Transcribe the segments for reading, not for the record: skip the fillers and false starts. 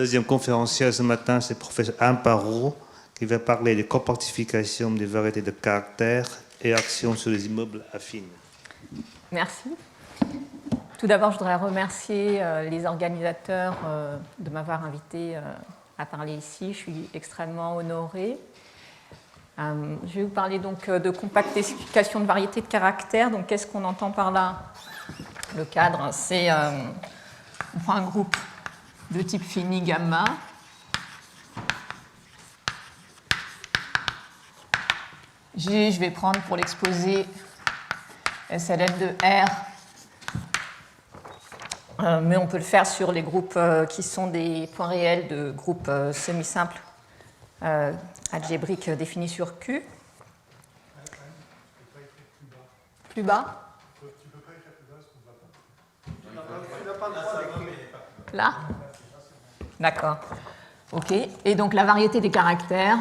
deuxième conférencière ce matin, c'est le professeur Amparo, qui va parler de compartification des variétés de caractères et actions sur les immeubles affines. Merci. Tout d'abord, je voudrais remercier les organisateurs de m'avoir invité à parler ici. Je suis extrêmement honorée. Je vais vous parler donc de compactification de variétés de caractères. Donc, qu'est-ce qu'on entend par là? Le cadre, c'est on prend un groupe de type fini gamma. G, je vais prendre pour l'exposé SLN de R. Mais on peut le faire sur les groupes qui sont des points réels de groupes semi-simples algébriques définis sur Q. Plus bas? Tu peux pas écrire plus bas parce qu'on ne va pas. Là? D'accord. OK. Et donc la variété des caractères.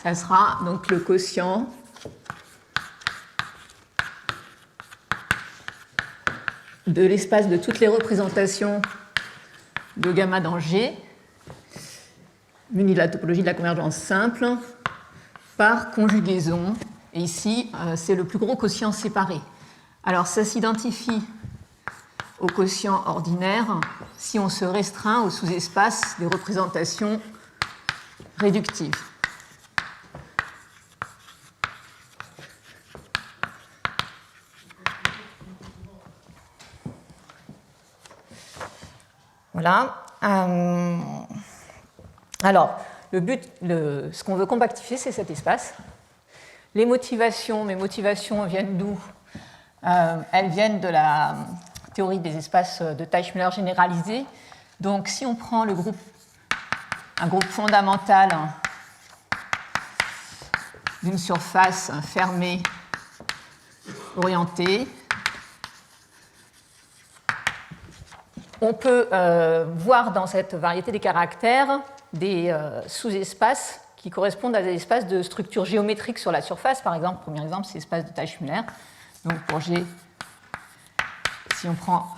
Ça sera donc le quotient de l'espace de toutes les représentations de gamma dans G, muni de la topologie de la convergence simple, par conjugaison. Et ici, c'est le plus gros quotient séparé. Alors, ça s'identifie au quotient ordinaire si on se restreint au sous-espace des représentations réductives. Voilà. Alors, le but, ce qu'on veut compactifier, c'est cet espace. Les motivations, mes motivations viennent d'où? Elles viennent de la théorie des espaces de Teichmüller généralisée. Donc, si on prend un groupe fondamental d'une surface fermée orientée, on peut voir dans cette variété des caractères des sous-espaces qui correspondent à des espaces de structure géométrique sur la surface. Par exemple, le premier exemple, c'est l'espace de Teichmüller. Donc pour G, si on prend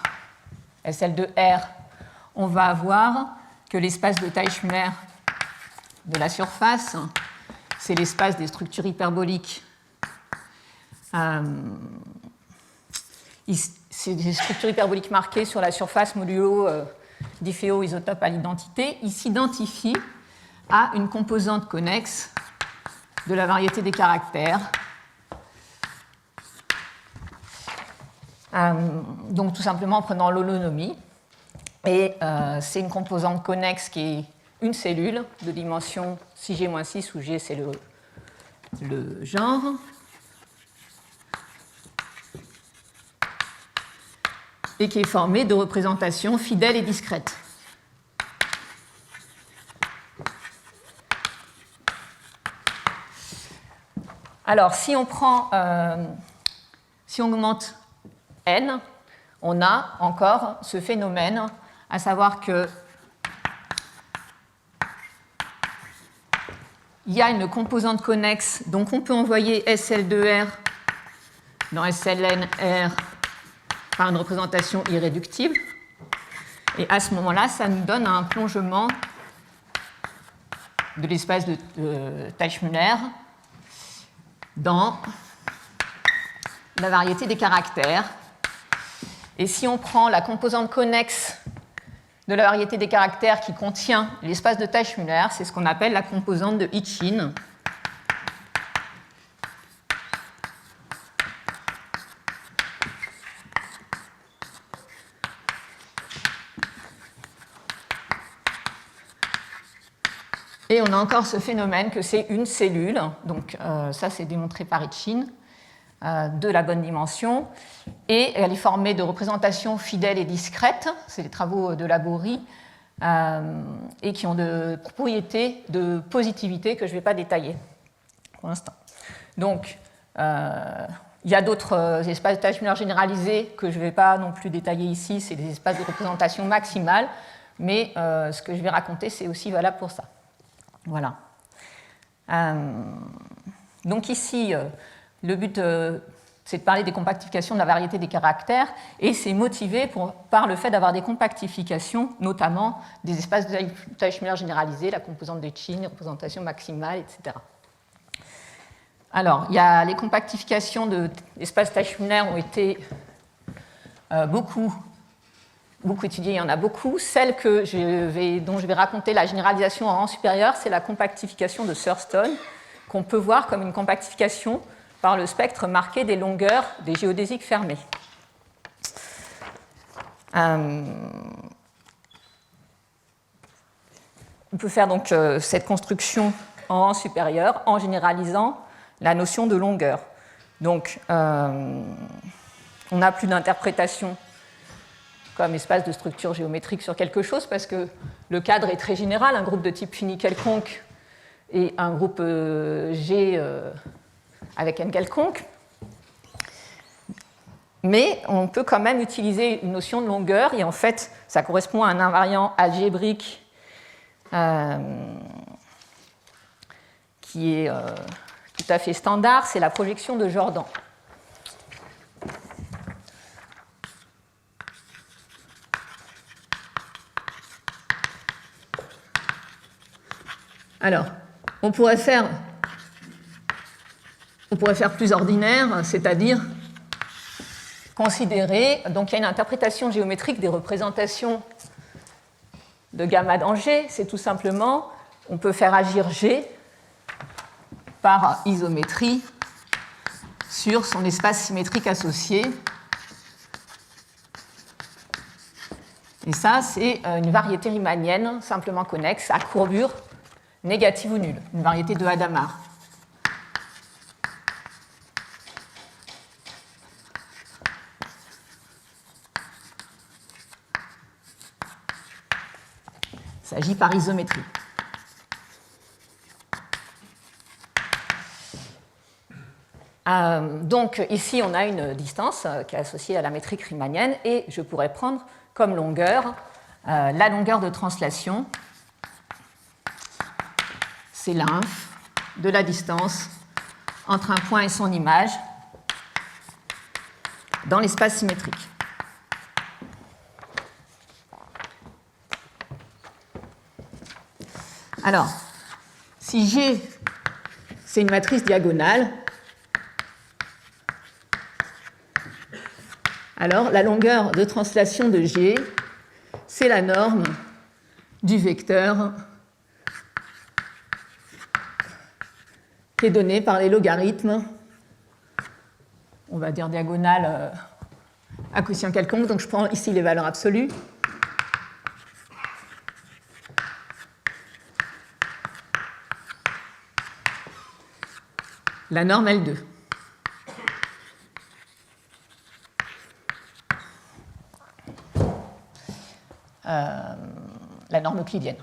SL de R, on va avoir que l'espace de Teichmüller de la surface, c'est l'espace des structures hyperboliques. C'est des structures hyperboliques marquées sur la surface modulo d'Ifeo isotope à l'identité. Il s'identifie à une composante connexe de la variété des caractères. Donc tout simplement en prenant l'holonomie. Et c'est une composante connexe qui est une cellule de dimension 6G-6, où G c'est le genre. Et qui est formée de représentations fidèles et discrètes. Alors, si on augmente n, on a encore ce phénomène, à savoir que il y a une composante connexe, donc on peut envoyer SL2R dans SLNR par une représentation irréductible. Et à ce moment-là, ça nous donne un plongement de l'espace de Teichmüller dans la variété des caractères. Et si on prend la composante connexe de la variété des caractères qui contient l'espace de Teichmüller, c'est ce qu'on appelle la composante de Hitchin. Et on a encore ce phénomène que c'est une cellule, donc ça c'est démontré par Hitchin, de la bonne dimension, et elle est formée de représentations fidèles et discrètes, c'est les travaux de Laborie, et qui ont de propriétés de positivité que je ne vais pas détailler pour l'instant. Donc, il y a d'autres espaces de Teichmüller généralisés que je ne vais pas non plus détailler ici, c'est des espaces de représentation maximale, mais ce que je vais raconter, c'est aussi valable pour ça. Voilà. Donc ici, le but c'est de parler des compactifications de la variété des caractères, et c'est motivé par le fait d'avoir des compactifications, notamment des espaces de Teichmüller généralisés, la composante de Chin, les représentations maximales, etc. Alors, les compactifications d'espaces Teichmüller ont été beaucoup étudiées, il y en a beaucoup. Celle dont je vais raconter la généralisation en rang supérieur, c'est la compactification de Thurston, qu'on peut voir comme une compactification par le spectre marqué des longueurs des géodésiques fermées. On peut faire donc cette construction en rang supérieur en généralisant la notion de longueur. Donc, on n'a plus d'interprétation comme espace de structure géométrique sur quelque chose parce que le cadre est très général, un groupe de type fini quelconque et un groupe G avec n quelconque. Mais on peut quand même utiliser une notion de longueur et en fait, ça correspond à un invariant algébrique qui est tout à fait standard, c'est la projection de Jordan. Alors, on pourrait faire plus ordinaire, c'est-à-dire considérer, donc il y a une interprétation géométrique des représentations de gamma dans G, c'est tout simplement, on peut faire agir G par isométrie sur son espace symétrique associé. Et ça, c'est une variété riemannienne simplement connexe à courbure négative ou nulle, une variété de Hadamard. Il s'agit par isométrie. Donc ici, on a une distance qui est associée à la métrique riemannienne et je pourrais prendre comme longueur la longueur de translation, c'est l'inf de la distance entre un point et son image dans l'espace symétrique. Alors, si G, c'est une matrice diagonale, alors la longueur de translation de G, c'est la norme du vecteur qui est donnée par les logarithmes, on va dire diagonale à quotient quelconque, donc je prends ici les valeurs absolues. La norme L2. La norme euclidienne.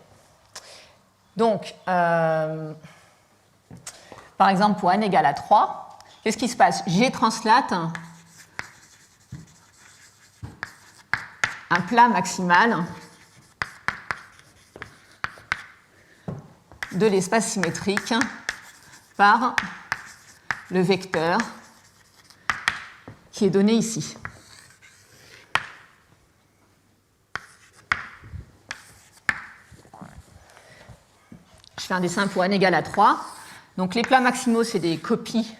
Donc, par exemple, pour n égale à 3, qu'est-ce qui se passe? G translate un plat maximal de l'espace symétrique par le vecteur qui est donné ici. Je fais un dessin pour n égale à 3. Donc les plats maximaux, c'est des copies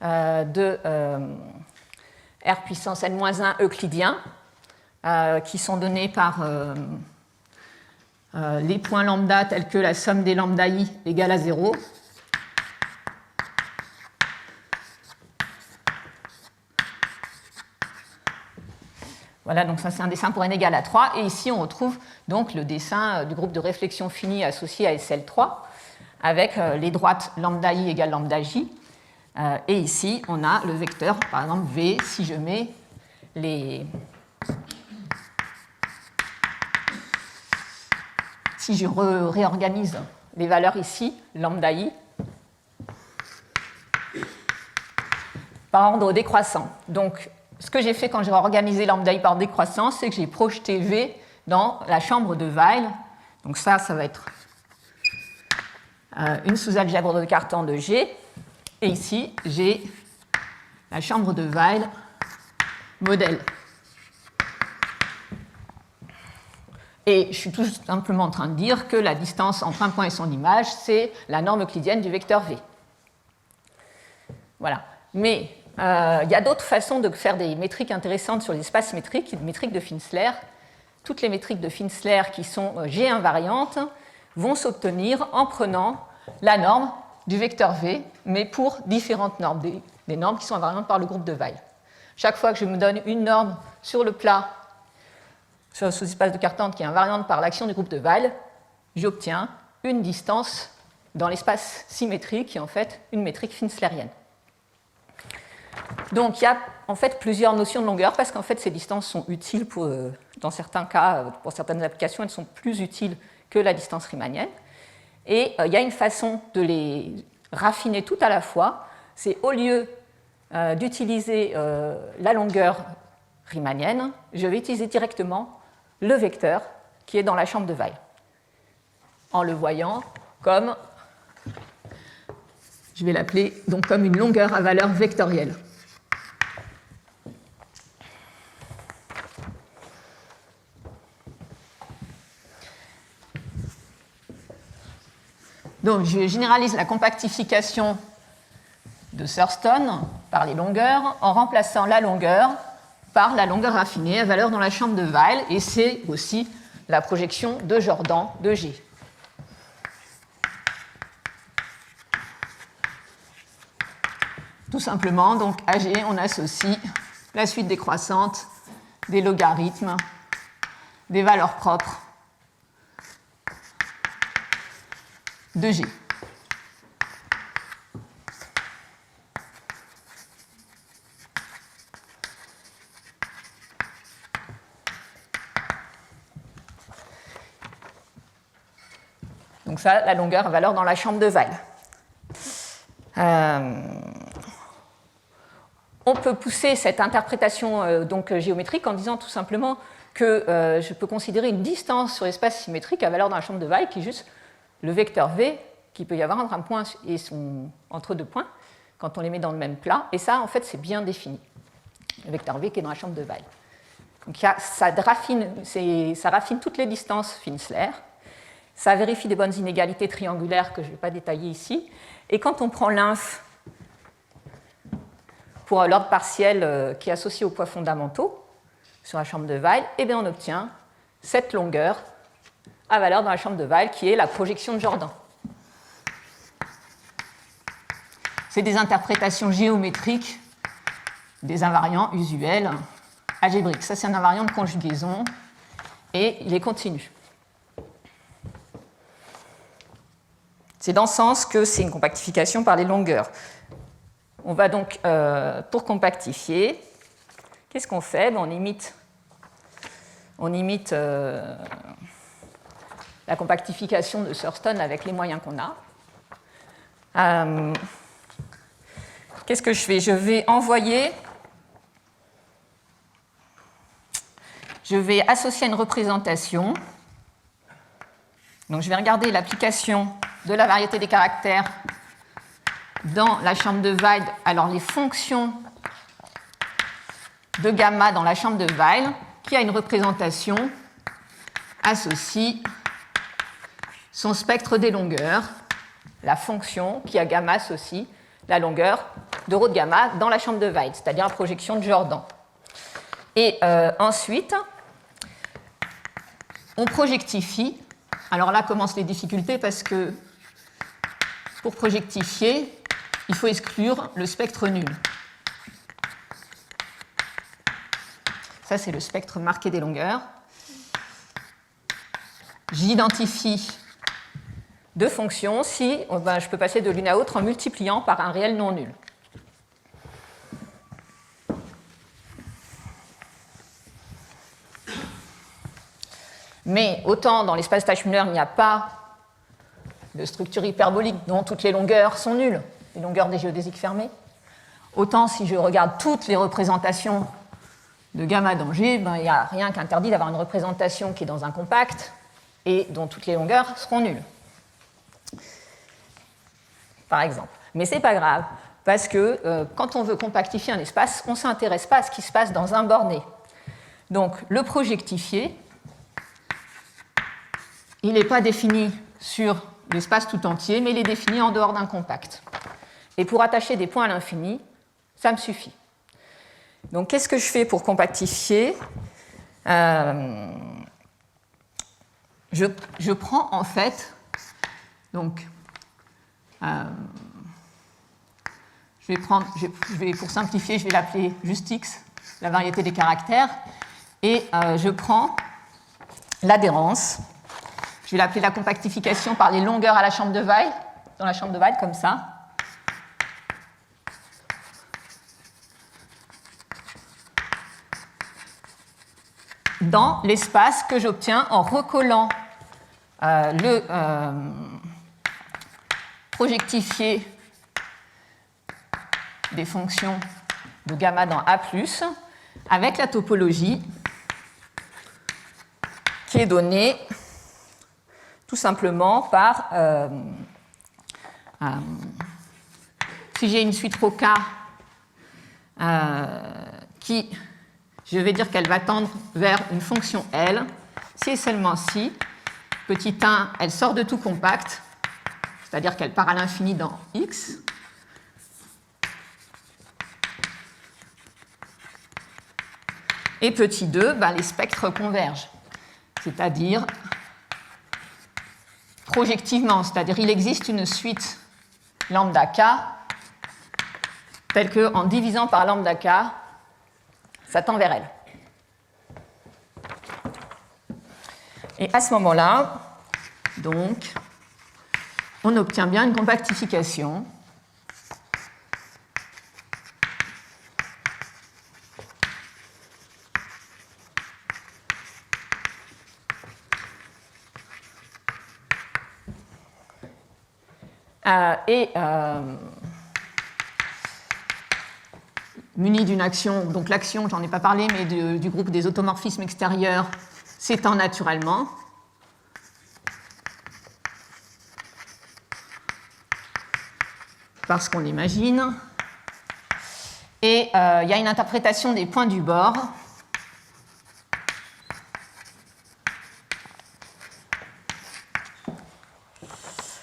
de R puissance n-1 euclidien qui sont donnés par les points lambda tels que la somme des lambda i égale à 0. Voilà, donc ça c'est un dessin pour n égale à 3. Et ici on retrouve donc le dessin du groupe de réflexion fini associé à SL3 avec les droites lambda i égale lambda j. Et ici on a le vecteur, par exemple V, si je mets si je réorganise les valeurs ici, lambda i, par ordre décroissant. Donc ce que j'ai fait quand j'ai organisé lambda i par décroissance, c'est que j'ai projeté V dans la chambre de Weyl. Donc ça va être une sous-algèbre de Cartan de G. Et ici, j'ai la chambre de Weil modèle. Et je suis tout simplement en train de dire que la distance entre un point et son image, c'est la norme euclidienne du vecteur V. Voilà. Mais il y a d'autres façons de faire des métriques intéressantes sur les espaces métriques, les métriques de Finsler. Toutes les métriques de Finsler qui sont G invariantes vont s'obtenir en prenant la norme du vecteur V, mais pour différentes normes, des normes qui sont invariantes par le groupe de Weil. Chaque fois que je me donne une norme sur le plat, sur ce espace de Cartan qui est invariante par l'action du groupe de Weil, j'obtiens une distance dans l'espace symétrique qui est en fait une métrique finslerienne. Donc il y a en fait plusieurs notions de longueur parce qu'en fait ces distances sont utiles dans certains cas, pour certaines applications, elles sont plus utiles que la distance riemannienne. Et il y a une façon de les raffiner tout à la fois, c'est au lieu d'utiliser la longueur riemannienne, je vais utiliser directement le vecteur qui est dans la chambre de Weil, en le voyant comme, je vais l'appeler donc comme une longueur à valeur vectorielle. Donc je généralise la compactification de Thurston par les longueurs en remplaçant la longueur par la longueur raffinée à valeur dans la chambre de Weil, et c'est aussi la projection de Jordan de G. Tout simplement, donc à G, on associe la suite décroissante des logarithmes des valeurs propres de G. Donc ça, la longueur à valeur dans la chambre de Weil. On peut pousser cette interprétation donc, géométrique en disant tout simplement que je peux considérer une distance sur l'espace symétrique à valeur dans la chambre de Weil qui est juste le vecteur V qu'il peut y avoir entre un point et entre deux points quand on les met dans le même plat. Et ça, en fait, c'est bien défini. Le vecteur V qui est dans la chambre de Weil. Donc ça raffine toutes les distances Finsler. Ça vérifie des bonnes inégalités triangulaires que je ne vais pas détailler ici. Et quand on prend l'inf pour l'ordre partiel qui est associé aux poids fondamentaux sur la chambre de Weil, eh bien on obtient cette longueur à valeur dans la chambre de Weil qui est la projection de Jordan. C'est des interprétations géométriques des invariants usuels algébriques. Ça, c'est un invariant de conjugaison et il est continu. C'est dans ce sens que c'est une compactification par les longueurs. On va donc, pour compactifier, qu'est-ce qu'on fait? On imite la compactification de Thurston avec les moyens qu'on a. Qu'est-ce que je fais? Je vais associer à une représentation. Donc je vais regarder l'application de la variété des caractères dans la chambre de Weil. Alors les fonctions de gamma dans la chambre de Weil, qui a une représentation, associe son spectre des longueurs, la fonction qui a gamma associe la longueur de rho de gamma dans la chambre de Weil, c'est-à-dire la projection de Jordan. Et ensuite, on projectifie. Alors là commencent les difficultés parce que pour projectifier, il faut exclure le spectre nul. Ça, c'est le spectre marqué des longueurs. J'identifie deux fonctions si je peux passer de l'une à l'autre en multipliant par un réel non nul. Mais autant dans l'espace Teichmüller, il n'y a pas de structure hyperbolique dont toutes les longueurs sont nulles, les longueurs des géodésiques fermées, autant si je regarde toutes les représentations de gamma dans G, il n'y a rien qui interdit d'avoir une représentation qui est dans un compact et dont toutes les longueurs seront nulles. Par exemple. Mais ce n'est pas grave, parce que quand on veut compactifier un espace, on ne s'intéresse pas à ce qui se passe dans un borné. Donc le projectifié, il n'est pas défini sur l'espace tout entier, mais il est défini en dehors d'un compact. Et pour attacher des points à l'infini, ça me suffit. Donc qu'est-ce que je fais pour compactifier ? Je prends en fait, donc, pour simplifier, je vais l'appeler juste x, la variété des caractères, et je prends l'adhérence. Je vais l'appeler la compactification par les longueurs à la chambre de Weyl, dans la chambre de Weyl, comme ça. Dans l'espace que j'obtiens en recollant le projectifié des fonctions de gamma dans A+, avec la topologie qui est donnée tout simplement par, si j'ai une suite Roca qui, je vais dire qu'elle va tendre vers une fonction L, si et seulement si, petit 1, elle sort de tout compact, c'est-à-dire qu'elle part à l'infini dans X, et petit 2, les spectres convergent, c'est-à-dire projectivement, c'est-à-dire il existe une suite lambda k telle qu'en divisant par lambda k, ça tend vers elle. Et à ce moment-là, donc, on obtient bien une compactification munie d'une action, donc l'action, j'en ai pas parlé, mais du groupe des automorphismes extérieurs s'étend naturellement. Parce qu'on l'imagine. Et il y a une interprétation des points du bord.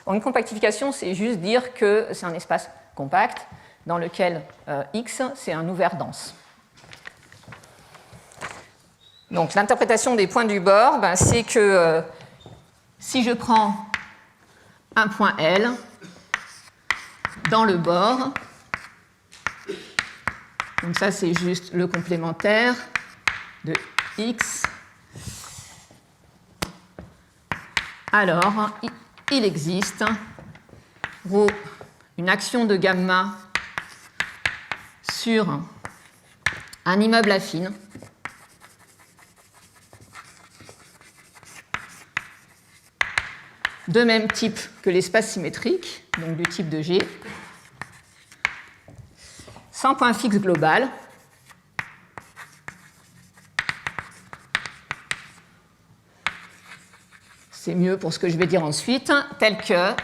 Une compactification, c'est juste dire que c'est un espace compact dans lequel X, c'est un ouvert dense. Donc l'interprétation des points du bord, c'est que si je prends un point L dans le bord, donc ça c'est juste le complémentaire de X, alors il existe ρ, une action de gamma sur un immeuble affine de même type que l'espace symétrique, donc du type de G, sans point fixe global, c'est mieux pour ce que je vais dire ensuite, tel que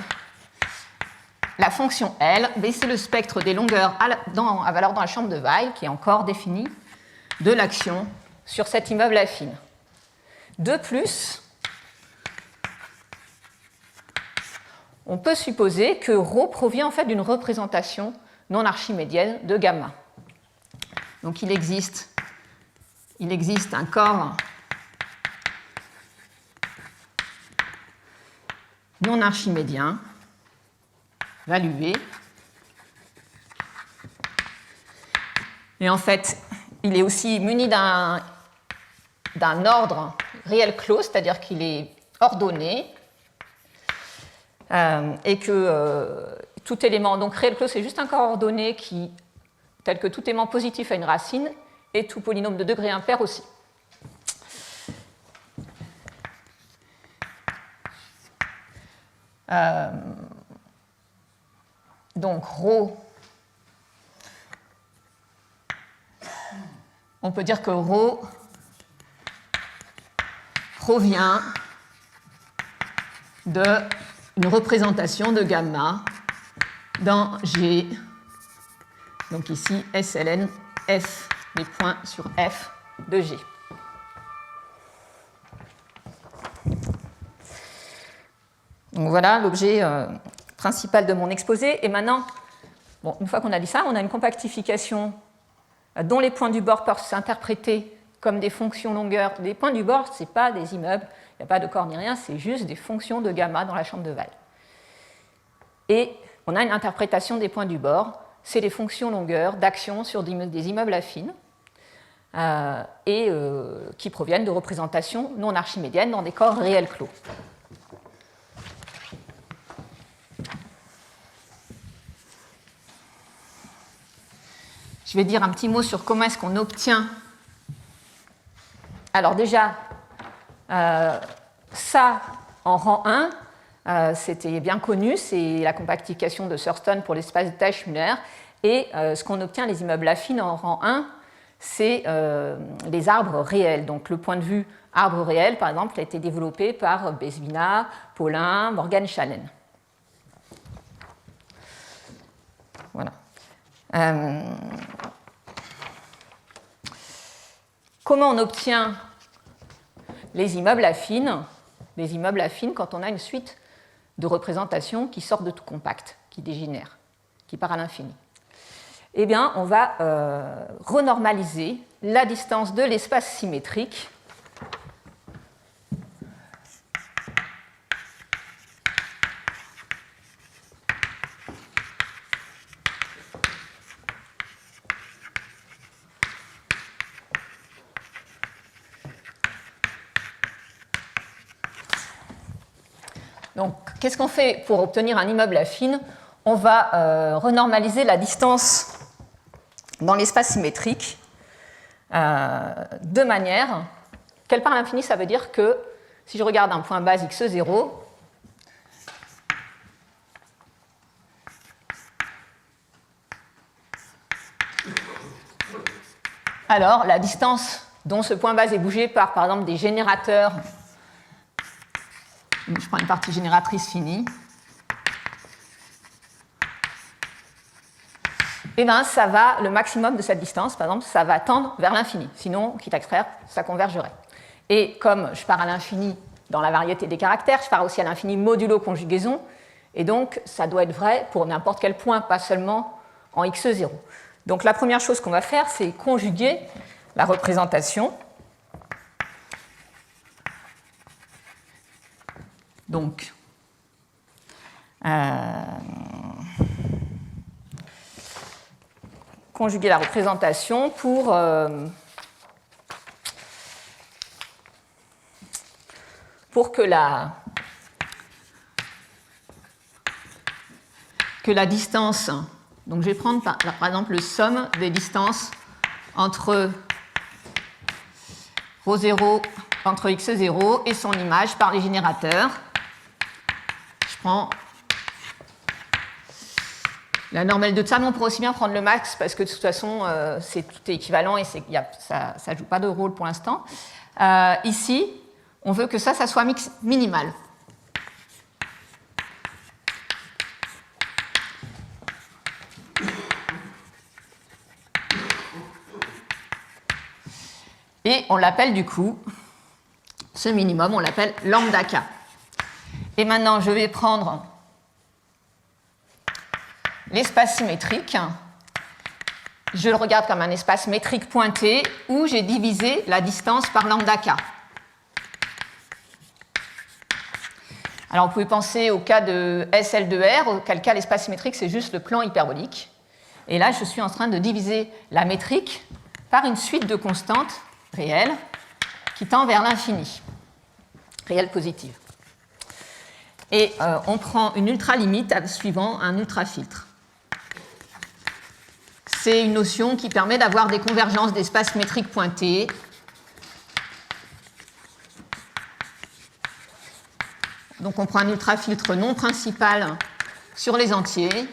la fonction L, c'est le spectre des longueurs à valeur dans la chambre de Weyl, qui est encore défini, de l'action sur cet immeuble affine. De plus, on peut supposer que ρ provient en fait d'une représentation non archimédienne de gamma. Donc il existe un corps non archimédien, valué. Et en fait, il est aussi muni d'un ordre réel clos, c'est-à-dire qu'il est ordonné, et que tout élément, donc réel clos, c'est juste un corps ordonné qui, tel que tout élément positif a une racine, et tout polynôme de degré impair aussi. Donc ρ, on peut dire que ρ provient d'une représentation de gamma dans G Donc ici, SLN, F des points sur F de G. Donc voilà l'objet principal de mon exposé. Et maintenant, bon, une fois qu'on a dit ça, on a une compactification dont les points du bord peuvent s'interpréter comme des fonctions longueur. Les points du bord, ce n'est pas des immeubles, il n'y a pas de corps ni rien, c'est juste des fonctions de gamma dans la chambre de Weyl. Et on a une interprétation des points du bord, c'est des fonctions longueur d'action sur des immeubles affines qui proviennent de représentations non archimédiennes dans des corps réels clos. Je vais dire un petit mot sur comment est-ce qu'on obtient. Alors déjà, ça en rang 1, c'était bien connu, c'est la compactification de Thurston pour l'espace de Teichmüller. Et ce qu'on obtient les immeubles affines en rang 1, c'est les arbres réels. Donc le point de vue arbre réel, par exemple, a été développé par Besvina, Paulin, Morgan-Challen. Voilà. Comment on obtient les immeubles affines? Les immeubles affines quand on a une suite de représentations qui sortent de tout compact, qui dégénèrent, qui part à l'infini. Eh bien, on va renormaliser la distance de l'espace symétrique Donc, qu'est-ce qu'on fait pour obtenir un immeuble affine? On va renormaliser la distance dans l'espace symétrique de manière qu'elle part à l'infini, ça veut dire que si je regarde un point base x0, alors la distance dont ce point base est bougé par exemple, des générateurs. Je prends une partie génératrice finie. Et bien, ça va, le maximum de cette distance, par exemple, ça va tendre vers l'infini. Sinon, quitte à extraire, ça convergerait. Et comme je pars à l'infini dans la variété des caractères, je pars aussi à l'infini modulo conjugaison. Et donc, ça doit être vrai pour n'importe quel point, pas seulement en x0. Donc, la première chose qu'on va faire, c'est conjuguer la représentation. Donc, conjuguer la représentation pour que la distance, donc je vais prendre par exemple le somme des distances entre ρ0 entre x0 et son image par les générateurs. Je prends la normale de ça, mais on pourrait aussi bien prendre le max parce que de toute façon, tout est équivalent et ça ne joue pas de rôle pour l'instant. Ici, on veut que ça soit minimal. Et on l'appelle du coup, ce minimum, on l'appelle lambda k. Et maintenant, je vais prendre l'espace symétrique. Je le regarde comme un espace métrique pointé où j'ai divisé la distance par lambda k. Alors, vous pouvez penser au cas de SL de R, auquel cas l'espace symétrique, c'est juste le plan hyperbolique. Et là, je suis en train de diviser la métrique par une suite de constantes réelles qui tend vers l'infini, réelle positive. Et on prend une ultralimite suivant un ultrafiltre. C'est une notion qui permet d'avoir des convergences d'espaces métriques pointés. Donc on prend un ultrafiltre non principal sur les entiers.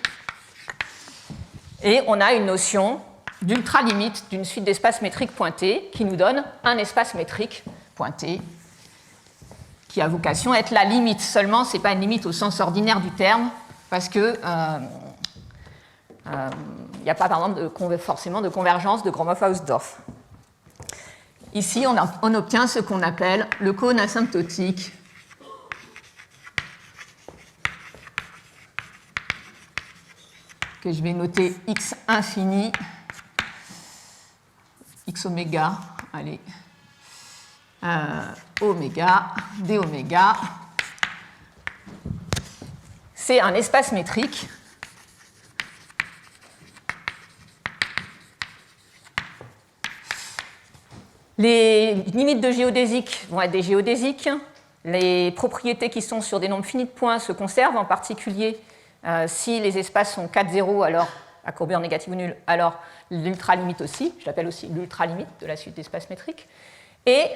Et on a une notion d'ultralimite d'une suite d'espaces métriques pointés qui nous donne un espace métrique pointé qui a vocation à être la limite. Seulement, ce n'est pas une limite au sens ordinaire du terme, parce que n'y a pas, par exemple, forcément de convergence de Gromov-Hausdorff. Ici, on obtient ce qu'on appelle le cône asymptotique que je vais noter x infini, x oméga, allez, oméga, d oméga. C'est un espace métrique les limites de géodésique vont être des géodésiques. Les propriétés qui sont sur des nombres finis de points se conservent, en particulier si les espaces sont 4, 0, alors à courbure négative ou nulle, alors l'ultralimite aussi, je l'appelle aussi l'ultralimite de la suite d'espaces métriques. Et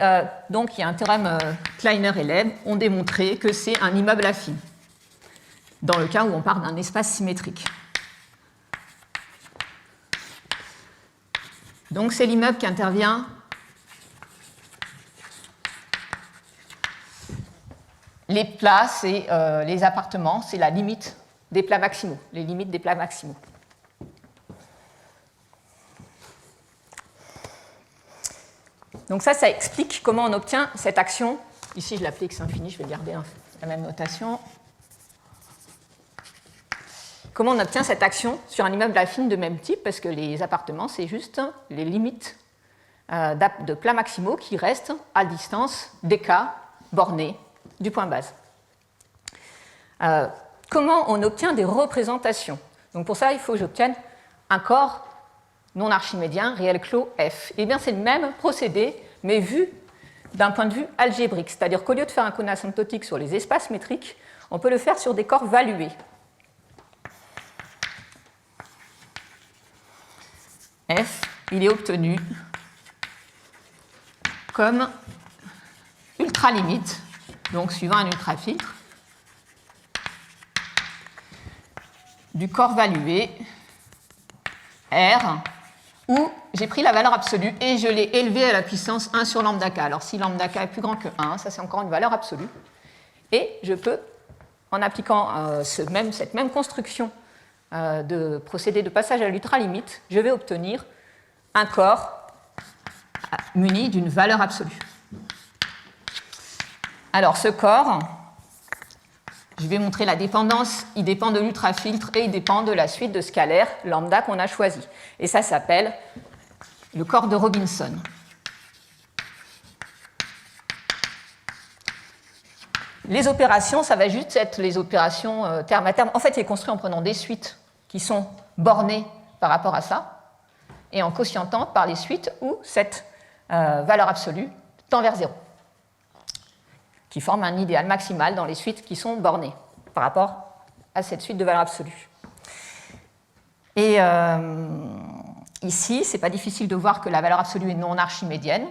donc il y a un théorème Kleiner et Leb ont démontré que c'est un immeuble affine, dans le cas où on part d'un espace symétrique. Donc c'est l'immeuble qui intervient les plats, c'est les appartements, c'est la limite des plats maximaux, les limites des plats maximaux. Donc ça explique comment on obtient cette action. Ici, je l'appelais x infini, je vais garder la même notation. Comment on obtient cette action sur un immeuble affine de même type, parce que les appartements, c'est juste les limites de plats maximaux qui restent à distance dk bornée du point base. Comment on obtient des représentations? Donc pour ça, il faut que j'obtienne un corps non archimédien réel clos F. Eh bien, c'est le même procédé, mais vu d'un point de vue algébrique. C'est-à-dire qu'au lieu de faire un cône asymptotique sur les espaces métriques, on peut le faire sur des corps valués. F, il est obtenu comme ultralimite, donc suivant un ultrafiltre, du corps valué R, où j'ai pris la valeur absolue et je l'ai élevée à la puissance 1 sur lambda k. Alors si lambda k est plus grand que 1, ça c'est encore une valeur absolue. Et je peux, en appliquant cette même construction de procédé de passage à l'ultralimite, je vais obtenir un corps muni d'une valeur absolue. Alors ce corps, je vais montrer la dépendance, il dépend de l'ultrafiltre et il dépend de la suite de scalaires lambda qu'on a choisi. Et ça s'appelle le corps de Robinson. Les opérations, ça va juste être les opérations terme à terme. En fait, il est construit en prenant des suites qui sont bornées par rapport à ça et en quotientant par les suites où cette valeur absolue tend vers 0, qui forment un idéal maximal dans les suites qui sont bornées par rapport à cette suite de valeurs absolues. Et ici, ce n'est pas difficile de voir que la valeur absolue est non archimédienne.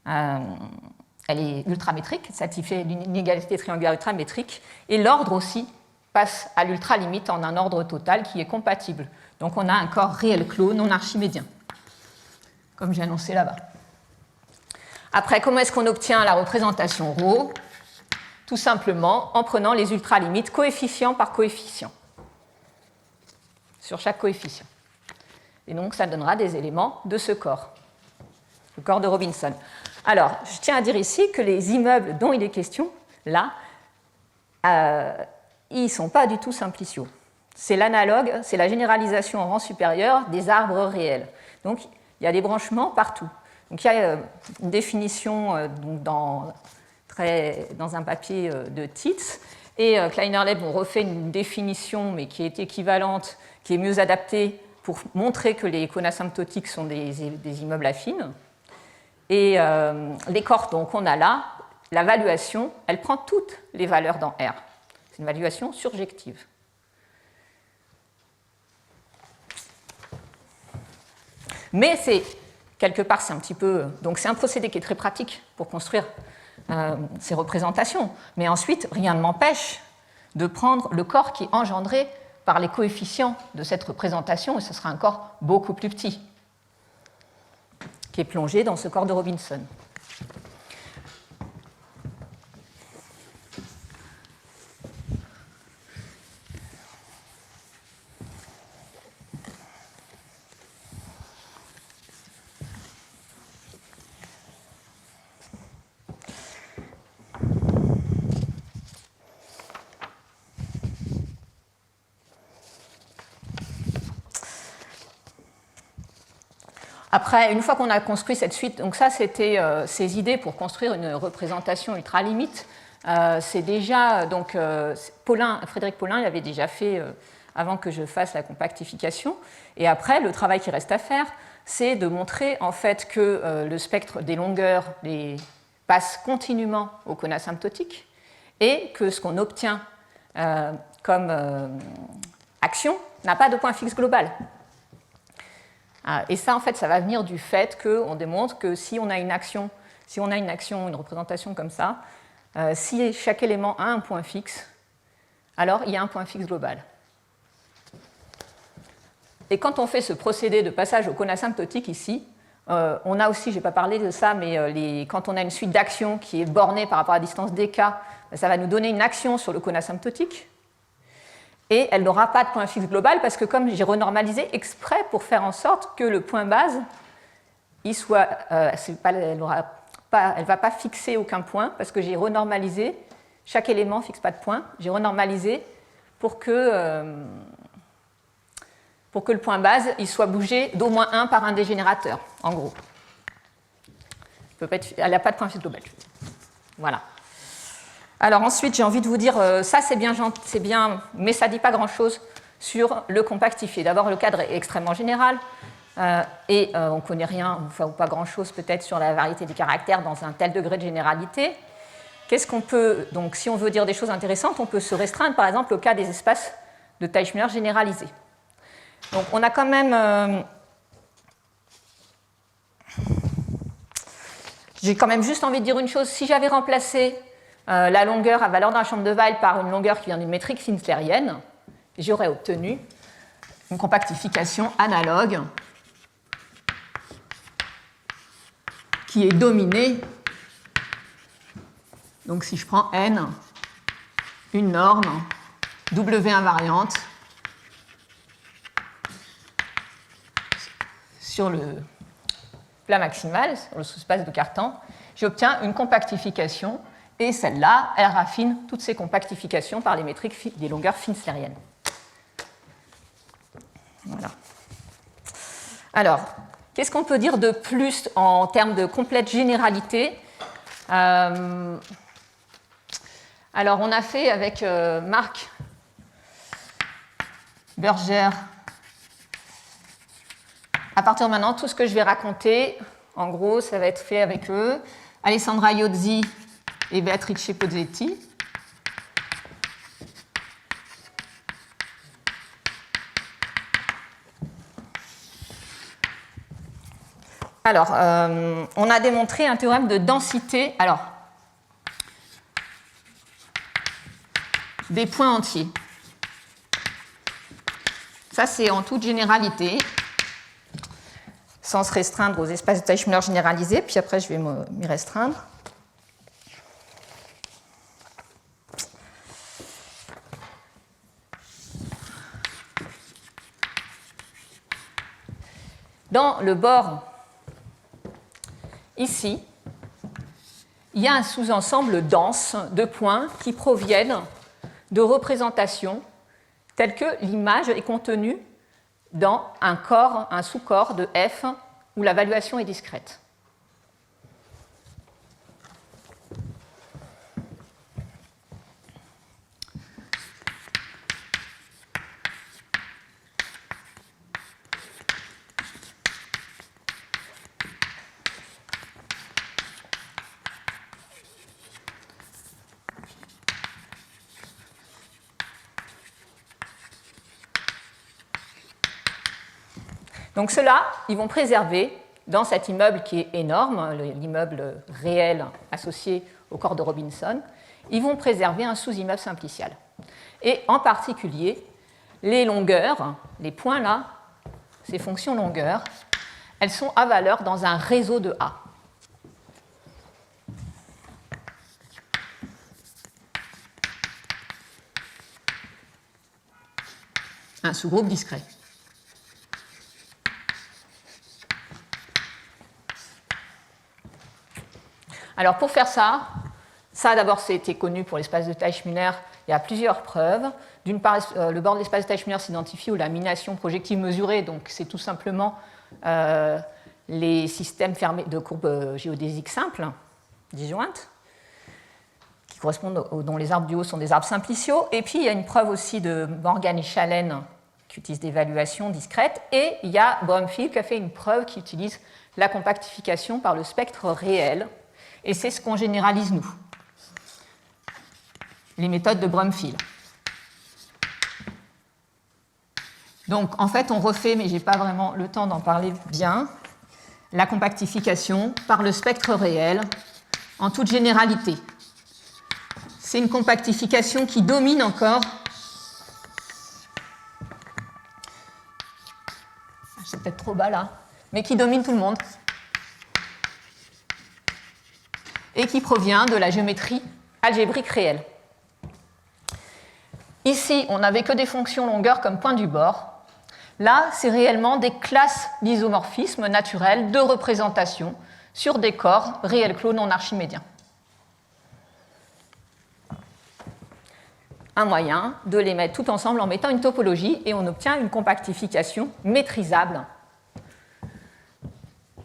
Elle est ultramétrique, satisfait l'inégalité triangulaire ultramétrique, et l'ordre aussi passe à l'ultralimite en un ordre total qui est compatible. Donc on a un corps réel clos non archimédien, comme j'ai annoncé là-bas. Après, comment est-ce qu'on obtient la représentation ρ? Tout simplement en prenant les ultralimites coefficient par coefficient, sur chaque coefficient. Et donc ça donnera des éléments de ce corps, le corps de Robinson. Alors, je tiens à dire ici que les immeubles dont il est question, là, ils ne sont pas du tout simpliciaux. C'est l'analogue, c'est la généralisation en rang supérieur des arbres réels. Donc, il y a des branchements partout. Donc, il y a une définition dans un papier de Titz, et Kleiner-Leb ont refait une définition, mais qui est équivalente, qui est mieux adaptée pour montrer que les cônes asymptotiques sont des immeubles affines. Et les corps qu'on a là, la valuation, elle prend toutes les valeurs dans R. C'est une valuation surjective. Mais quelque part, c'est un petit peu... Donc c'est un procédé qui est très pratique pour construire ces représentations. Mais ensuite, rien ne m'empêche de prendre le corps qui est engendré par les coefficients de cette représentation, et ce sera un corps beaucoup plus petit, qui est plongé dans ce corps de Robinson. Après, une fois qu'on a construit cette suite, donc ça c'était ces idées pour construire une représentation ultralimite. C'est déjà, donc Frédéric Paulin l'avait déjà fait avant que je fasse la compactification. Et après, le travail qui reste à faire, c'est de montrer en fait que le spectre des longueurs passe continuellement au cône asymptotique et que ce qu'on obtient comme action n'a pas de point fixe global. Et ça, en fait, ça va venir du fait qu'on démontre que si on a une action, une représentation comme ça, si chaque élément a un point fixe, alors il y a un point fixe global. Et quand on fait ce procédé de passage au cône asymptotique ici, on a aussi, je n'ai pas parlé de ça, mais quand on a une suite d'actions qui est bornée par rapport à la distance dk, ça va nous donner une action sur le cône asymptotique. Et elle n'aura pas de point fixe global parce que comme j'ai renormalisé exprès pour faire en sorte que le point base, elle ne va pas fixer aucun point parce que j'ai renormalisé, chaque élément ne fixe pas de point, j'ai renormalisé pour que le point base il soit bougé d'au moins 1 par un des générateurs, en gros. Elle n'a pas de point fixe global. Voilà. Alors ensuite, j'ai envie de vous dire, ça c'est bien, mais ça ne dit pas grand-chose sur le compactifié. D'abord, le cadre est extrêmement général et on ne connaît rien, enfin pas grand-chose peut-être sur la variété des caractères dans un tel degré de généralité. Qu'est-ce qu'on peut, donc si on veut dire des choses intéressantes, on peut se restreindre par exemple au cas des espaces de Teichmüller généralisés. Donc on a quand même... j'ai quand même juste envie de dire une chose, si j'avais remplacé la longueur à valeur dans la chambre de Weyl par une longueur qui vient d'une métrique finslerienne, j'aurais obtenu une compactification analogue qui est dominée. Donc si je prends n, une norme, W invariante sur le plat maximal, sur le sous-espace de Cartan, j'obtiens une compactification. Et celle-là, elle raffine toutes ces compactifications par les métriques des longueurs finsleriennes. Voilà. Alors, qu'est-ce qu'on peut dire de plus en termes de complète généralité ? Alors, on a fait avec Marc Berger, à partir de maintenant, tout ce que je vais raconter, en gros, ça va être fait avec eux. Alessandra Iozzi et Beatrice Pozzetti. Alors, on a démontré un théorème de densité des points entiers. Ça, c'est en toute généralité, sans se restreindre aux espaces de Teichmüller généralisés, puis après, je vais m'y restreindre. Dans le bord, ici, il y a un sous-ensemble dense de points qui proviennent de représentations telles que l'image est contenue dans un sous-corps de F où la valuation est discrète. Donc ceux-là, ils vont préserver, dans cet immeuble qui est énorme, l'immeuble réel associé au corps de Robinson, ils vont préserver un sous-immeuble simplicial. Et en particulier, les longueurs, les points là, ces fonctions longueurs, elles sont à valeur dans un réseau de A. Un sous-groupe discret. Alors pour faire ça d'abord c'était connu pour l'espace de Teichmüller, il y a plusieurs preuves. D'une part, le bord de l'espace de Teichmüller s'identifie aux laminations projectives mesurées, donc c'est tout simplement les systèmes fermés de courbes géodésiques simples, disjointes, qui correspondent dont les arbres du haut sont des arbres simpliciaux. Et puis il y a une preuve aussi de Morgan et Chalen qui utilisent des évaluations discrètes. Et il y a Brumfield qui a fait une preuve qui utilise la compactification par le spectre réel. Et c'est ce qu'on généralise nous, les méthodes de Brumfield. Donc en fait on refait, mais je n'ai pas vraiment le temps d'en parler bien, la compactification par le spectre réel en toute généralité. C'est une compactification qui domine encore. C'est peut-être trop bas là, mais qui domine tout le monde. Et qui provient de la géométrie algébrique réelle. Ici, on n'avait que des fonctions longueur comme point du bord. Là, c'est réellement des classes d'isomorphisme naturel de représentation sur des corps réels clos non archimédiens. Un moyen de les mettre tout ensemble en mettant une topologie et on obtient une compactification maîtrisable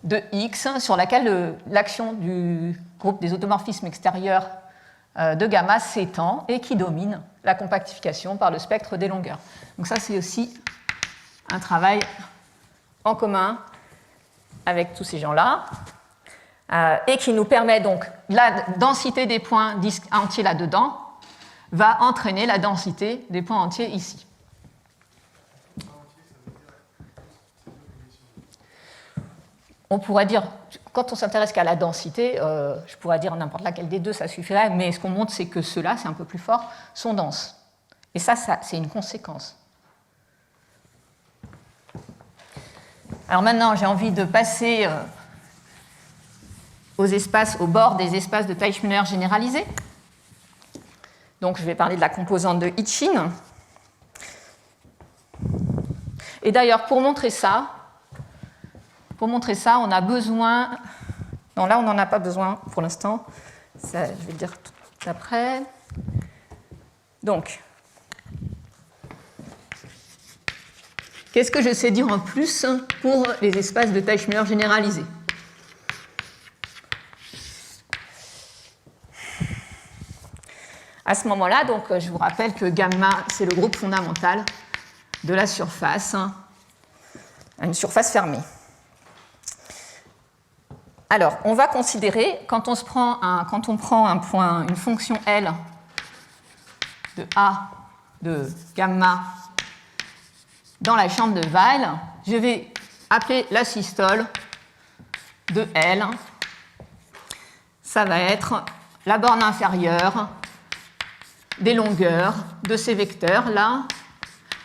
de X sur laquelle l'action du groupe des automorphismes extérieurs de gamma s'étend et qui domine la compactification par le spectre des longueurs. Donc ça, c'est aussi un travail en commun avec tous ces gens-là et qui nous permet donc, la densité des points entiers là-dedans va entraîner la densité des points entiers ici. On pourrait dire, quand on s'intéresse qu'à la densité, je pourrais dire n'importe laquelle des deux, ça suffirait, mais ce qu'on montre, c'est que ceux-là, c'est un peu plus fort, sont denses. Et ça c'est une conséquence. Alors maintenant, j'ai envie de passer au bord des espaces de Teichmüller généralisés. Donc, je vais parler de la composante de Hitchin. Et d'ailleurs, pour montrer ça, on a besoin... Non, là, on n'en a pas besoin pour l'instant. Ça, je vais le dire tout après. Donc, qu'est-ce que je sais dire en plus pour les espaces de Teichmüller généralisés? À ce moment-là, donc, je vous rappelle que gamma, c'est le groupe fondamental de la surface, une surface fermée. Alors, on va considérer, quand on prend un point, une fonction L de A de gamma dans la chambre de Weyl, je vais appeler la systole de L. Ça va être la borne inférieure des longueurs de ces vecteurs-là,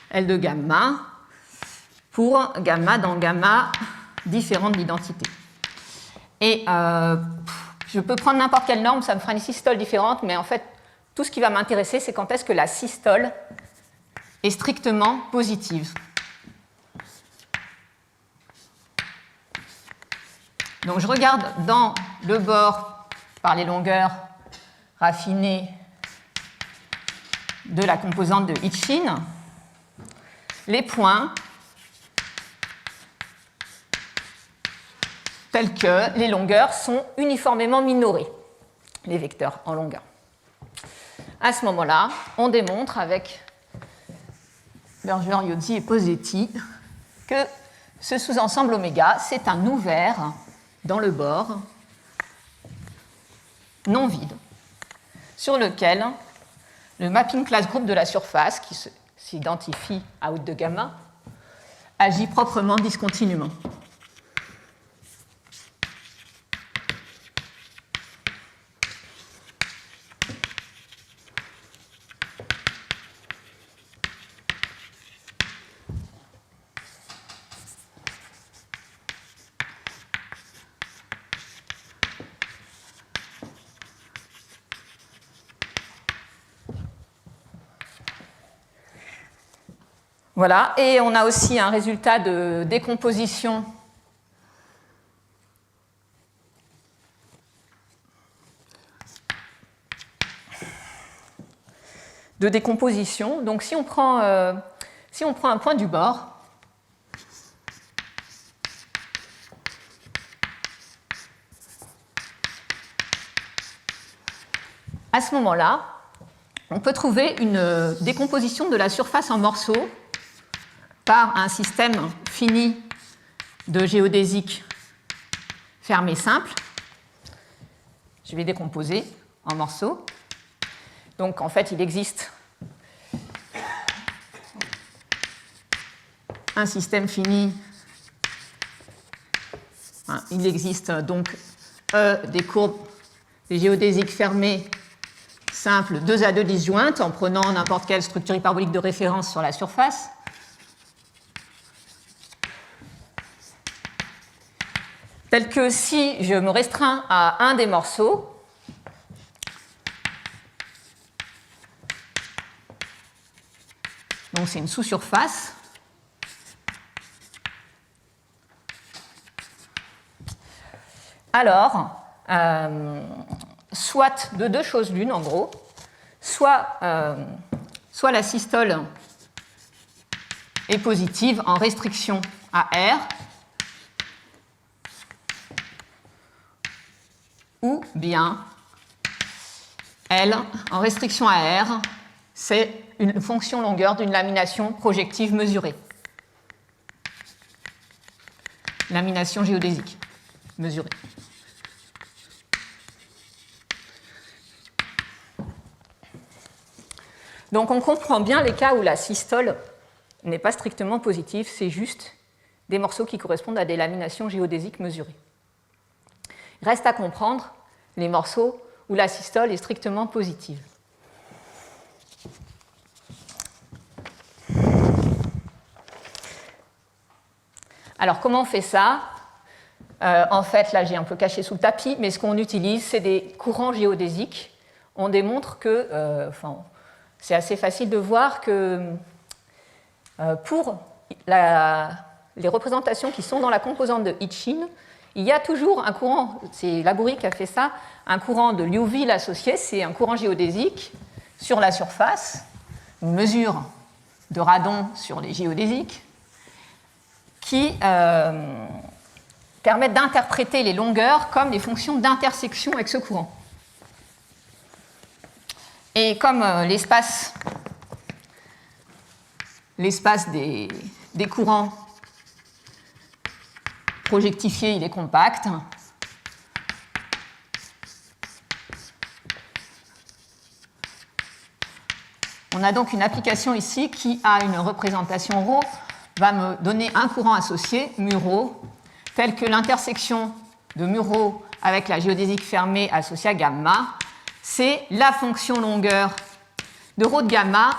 L de gamma, pour gamma dans gamma différent de l'identité. Et je peux prendre n'importe quelle norme, ça me fera une systole différente, mais en fait, tout ce qui va m'intéresser, c'est quand est-ce que la systole est strictement positive. Donc je regarde dans le bord par les longueurs raffinées de la composante de Hitchin, les points tels que les longueurs sont uniformément minorées, les vecteurs en longueur. À ce moment-là, on démontre avec Berger, Iozzi et Posetti que ce sous-ensemble oméga, c'est un ouvert dans le bord non vide, sur lequel le mapping class group de la surface, qui s'identifie à out de gamma, agit proprement discontinuement. Voilà, et on a aussi un résultat de décomposition Donc si on prend un point du bord, à ce moment-là, on peut trouver une décomposition de la surface en morceaux par un système fini de géodésique fermé simple. Je vais décomposer en morceaux. Donc en fait, il existe un système fini. Il existe donc des courbes, des géodésiques fermées simples 2 à 2 disjointes en prenant n'importe quelle structure hyperbolique de référence sur la surface. Tel que si je me restreins à un des morceaux, donc c'est une sous-surface, alors, soit de 2 choses l'une en gros, soit la systole est positive en restriction à R, ou bien L en restriction à R, c'est une fonction longueur d'une lamination projective mesurée. Lamination géodésique mesurée. Donc on comprend bien les cas où la systole n'est pas strictement positive, c'est juste des morceaux qui correspondent à des laminations géodésiques mesurées. Reste à comprendre les morceaux où la systole est strictement positive. Alors comment on fait ça ? En fait, là j'ai un peu caché sous le tapis, mais ce qu'on utilise, c'est des courants géodésiques. On démontre que, c'est assez facile de voir que pour les représentations qui sont dans la composante de Hitchin, il y a toujours un courant, c'est Labouri qui a fait ça, un courant de Liouville associé, c'est un courant géodésique sur la surface, une mesure de radon sur les géodésiques, qui permettent d'interpréter les longueurs comme des fonctions d'intersection avec ce courant. Et comme l'espace des courants projectifiés, il est compact, on a donc une application ici qui a une représentation ρ, va me donner un courant associé, mu ρ, tel que l'intersection de mu ρ avec la géodésique fermée associée à gamma, c'est la fonction longueur de ρ de gamma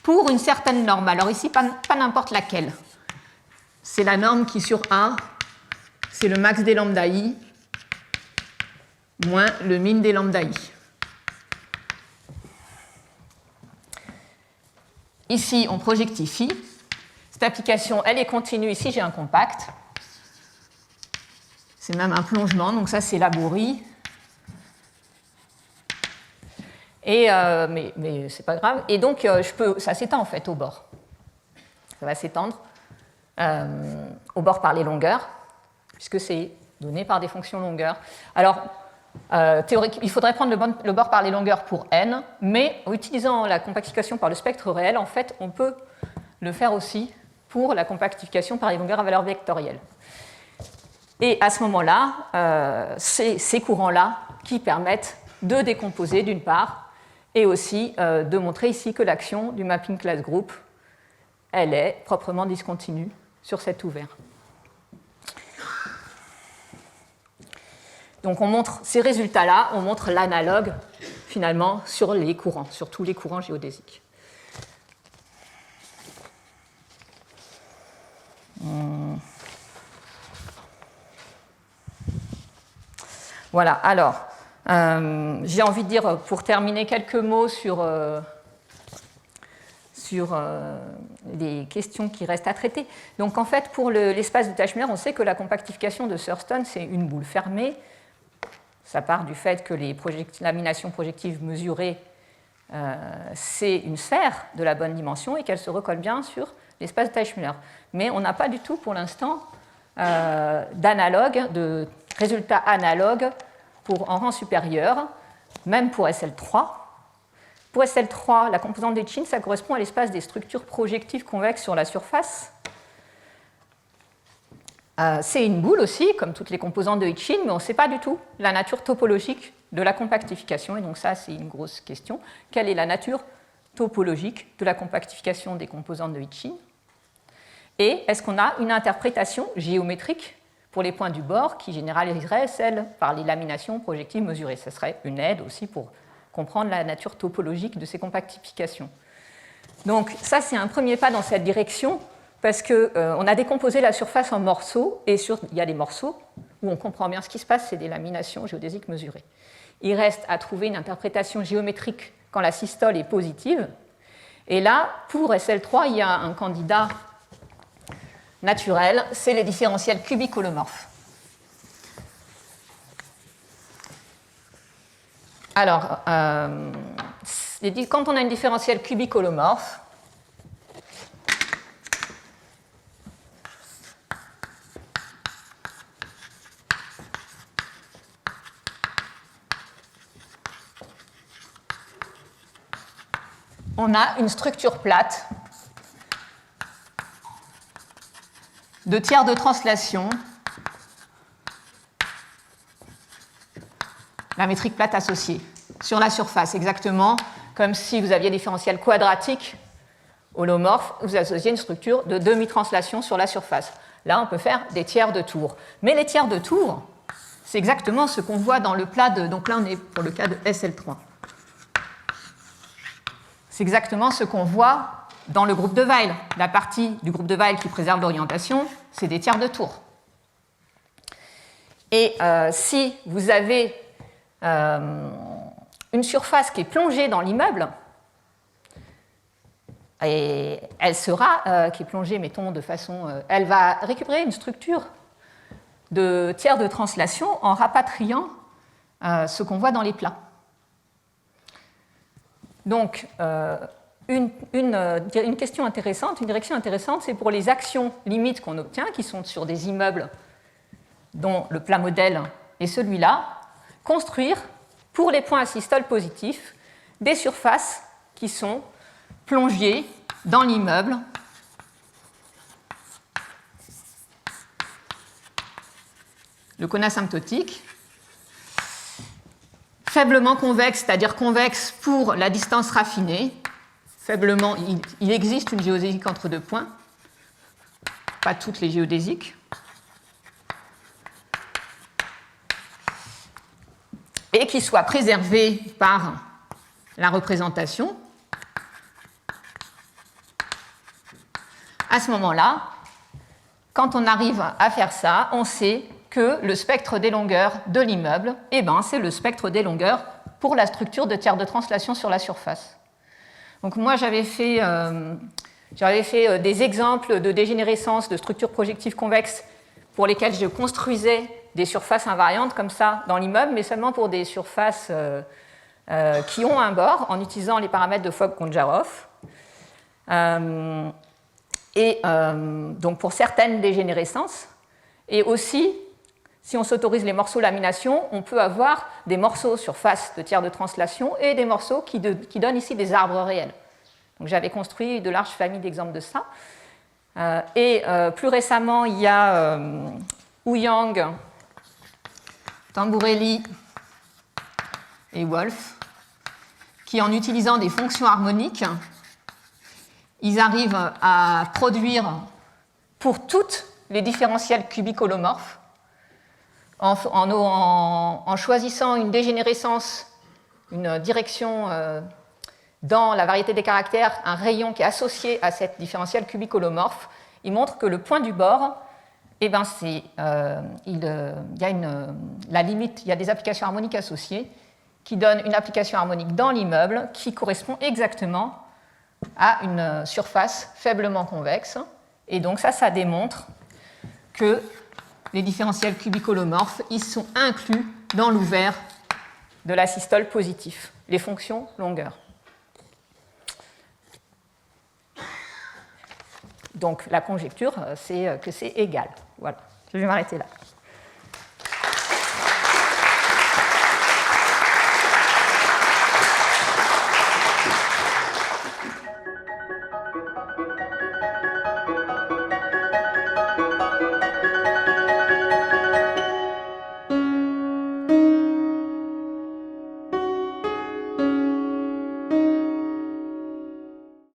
pour une certaine norme. Alors ici, pas n'importe laquelle. C'est la norme qui sur A, c'est le max des lambda I moins le min des lambda I. Ici, on projectifie. Cette application, elle est continue. Ici, j'ai un compact. C'est même un plongement, donc ça, c'est Labouri. Mais c'est pas grave. Et donc, ça s'étend en fait au bord. Ça va s'étendre au bord par les longueurs, puisque c'est donné par des fonctions longueurs. Alors, théoriquement, il faudrait prendre le bord par les longueurs pour n, mais en utilisant la compactification par le spectre réel, en fait, on peut le faire aussi pour la compactification par les longueurs à valeur vectorielle. Et à ce moment-là, c'est ces courants-là qui permettent de décomposer d'une part, et aussi de montrer ici que l'action du mapping class group, elle est proprement discontinue sur cet ouvert. Donc on montre ces résultats-là, on montre l'analogue finalement sur les courants, sur tous les courants géodésiques. Voilà, alors, j'ai envie de dire, pour terminer, quelques mots sur les questions qui restent à traiter. Donc en fait, pour l'espace de Teichmüller, on sait que la compactification de Thurston, c'est une boule fermée. Ça part du fait que les laminations projectives mesurées, c'est une sphère de la bonne dimension et qu'elle se recolle bien sur l'espace de Teichmüller. Mais on n'a pas du tout pour l'instant d'analogue, de résultats analogues en rang supérieur. même pour SL3. Pour SL3, la composante de Hitchin, ça correspond à l'espace des structures projectives convexes sur la surface. C'est une boule aussi, comme toutes les composantes de Hitchin, mais on ne sait pas du tout la nature topologique de la compactification. Et donc ça, c'est une grosse question. Quelle est la nature topologique de la compactification des composantes de Hitchin? Et est-ce qu'on a une interprétation géométrique pour les points du bord qui généraliserait celle par les laminations projectives mesurées? Ce serait une aide aussi pour comprendre la nature topologique de ces compactifications. Donc ça, c'est un premier pas dans cette direction, parce qu'on a décomposé la surface en morceaux, et il y a des morceaux où on comprend bien ce qui se passe, c'est des laminations géodésiques mesurées. Il reste à trouver une interprétation géométrique quand la systole est positive. Et là, pour SL3, il y a un candidat naturel, c'est les différentiels cubiques-holomorphes. Alors, quand on a une différentielle cubique-holomorphe, on a une structure plate de tiers de translation, la métrique plate associée, sur la surface, exactement comme si vous aviez un différentiel quadratique holomorphe, vous associez une structure de demi-translation sur la surface. Là, on peut faire des tiers de tour. Mais les tiers de tour, c'est exactement ce qu'on voit dans le plat de... Donc là, on est pour le cas de SL3. C'est exactement ce qu'on voit dans le groupe de Weil. La partie du groupe de Weil qui préserve l'orientation, c'est des tiers de tour. Et si vous avez une surface qui est plongée dans l'immeuble, et elle sera, qui est plongée, mettons, de façon... elle va récupérer une structure de tiers de translation en rapatriant ce qu'on voit dans les plats. Donc, une question intéressante, une direction intéressante, c'est pour les actions limites qu'on obtient, qui sont sur des immeubles dont le plat modèle est celui-là, construire, pour les points asystoles positifs, des surfaces qui sont plongées dans l'immeuble le cône asymptotique, faiblement convexe, c'est-à-dire convexe pour la distance raffinée. Faiblement, il existe une géodésique entre deux points, pas toutes les géodésiques. Et qui soit préservée par la représentation. À ce moment-là, quand on arrive à faire ça, on sait que le spectre des longueurs de l'immeuble, c'est le spectre des longueurs pour la structure de tiers de translation sur la surface. Donc moi, j'avais fait des exemples de dégénérescence de structures projectives convexes pour lesquelles je construisais des surfaces invariantes comme ça dans l'immeuble, mais seulement pour des surfaces qui ont un bord en utilisant les paramètres de Fogg-Gonjarov. Donc pour certaines dégénérescences. Et aussi, si on s'autorise les morceaux lamination, on peut avoir des morceaux sur face de tiers de translation et des morceaux qui donnent ici des arbres réels. Donc j'avais construit de larges familles d'exemples de ça. Plus récemment, il y a Ouyang, Tamburelli et Wolf qui, en utilisant des fonctions harmoniques, ils arrivent à produire pour toutes les différentiels cubiques holomorphes en choisissant une dégénérescence, une direction dans la variété des caractères, un rayon qui est associé à cette différentielle cubique holomorphe. Ils montrent que le point du bord, il y a des applications harmoniques associées qui donnent une application harmonique dans l'immeuble qui correspond exactement à une surface faiblement convexe. Et donc ça démontre que les différentiels cubiques holomorphes, ils sont inclus dans l'ouvert de la systole positif, les fonctions longueur. Donc la conjecture, c'est que c'est égal. Voilà, je vais m'arrêter là.